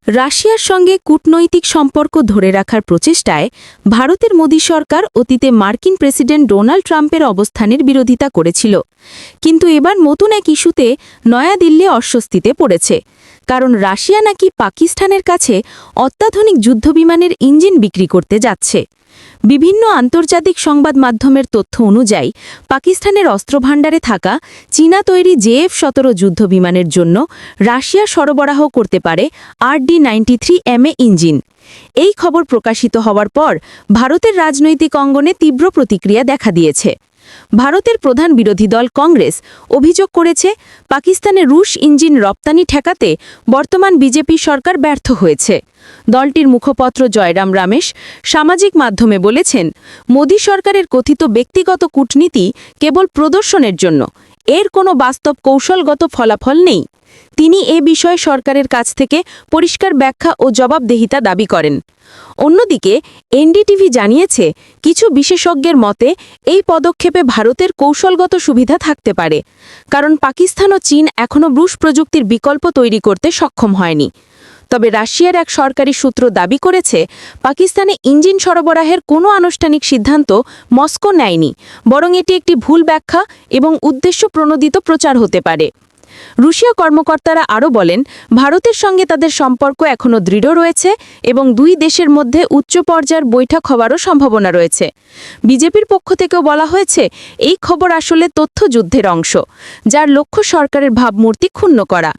রাশিয়ার সঙ্গে কূটনৈতিক সম্পর্ক ধরে রাখার প্রচেষ্টায় ভারতের মোদী সরকার অতীতে মার্কিন প্রেসিডেন্ট ডোনাল্ড ট্রাম্পের অবস্থানের বিরোধিতা করেছিল, কিন্তু এবার নতুন এক ইস্যুতে নয়াদিল্লি অস্বস্তিতে পড়েছে। কারণ রাশিয়া নাকি পাকিস্তানের কাছে অত্যাধুনিক যুদ্ধবিমানের ইঞ্জিন বিক্রি করতে যাচ্ছে। বিভিন্ন আন্তর্জাতিক সংবাদ মাধ্যমের তথ্য অনুযায়ী পাকিস্তানের অস্ত্রভাণ্ডারে থাকা চীনা তৈরি JF-17 যুদ্ধবিমানের জন্য রাশিয়া সরবরাহ করতে পারে RD-93MA ইঞ্জিন। এই খবর প্রকাশিত হওয়ার পর ভারতের রাজনৈতিক অঙ্গনে তীব্র প্রতিক্রিয়া দেখা দিয়েছে। ভারতের প্রধান বিরোধী দল কংগ্রেস অভিযোগ করেছে, পাকিস্তানে রুশ ইঞ্জিন রপ্তানি ঠেকাতে বর্তমান বিজেপি সরকার ব্যর্থ হয়েছে। দলটির মুখপত্র জয়রাম রামেশ সামাজিক মাধ্যমে বলেছেন, মোদী সরকারের কথিত ব্যক্তিগত কূটনীতি কেবল প্রদর্শনের জন্য, এর কোনো বাস্তব কৌশলগত ফলাফল নেই। তিনি এ বিষয়ে সরকারের কাছ থেকে পরিষ্কার ব্যাখ্যা ও জবাবদিহিতা দাবি করেন। অন্যদিকে এনডিটিভি জানিয়েছে, কিছু বিশেষজ্ঞের মতে এই পদক্ষেপে ভারতের কৌশলগত সুবিধা থাকতে পারে, কারণ পাকিস্তান ও চীন এখনও রুশ প্রযুক্তির বিকল্প তৈরি করতে সক্ষম হয়নি। তবে রাশিয়ার এক সরকারি সূত্র দাবি করেছে, পাকিস্তানে ইঞ্জিন সরবরাহের কোনো আনুষ্ঠানিক সিদ্ধান্ত মস্কো নেয়নি, বরং এটি একটি ভুল ব্যাখ্যা এবং উদ্দেশ্যপ্রণোদিত প্রচার হতে পারে। রুশীয় কর্মকর্তারা আরও বলেন, ভারতের সঙ্গে তাদের সম্পর্ক এখনও দৃঢ় রয়েছে এবং দুই দেশের মধ্যে উচ্চ পর্যায়ের বৈঠক হওয়ারও সম্ভাবনা রয়েছে। বিজেপির পক্ষ থেকেও বলা হয়েছে, এই খবর আসলে তথ্যযুদ্ধের অংশ, যার লক্ষ্য সরকারের ভাবমূর্তি ক্ষুণ্ণ করা।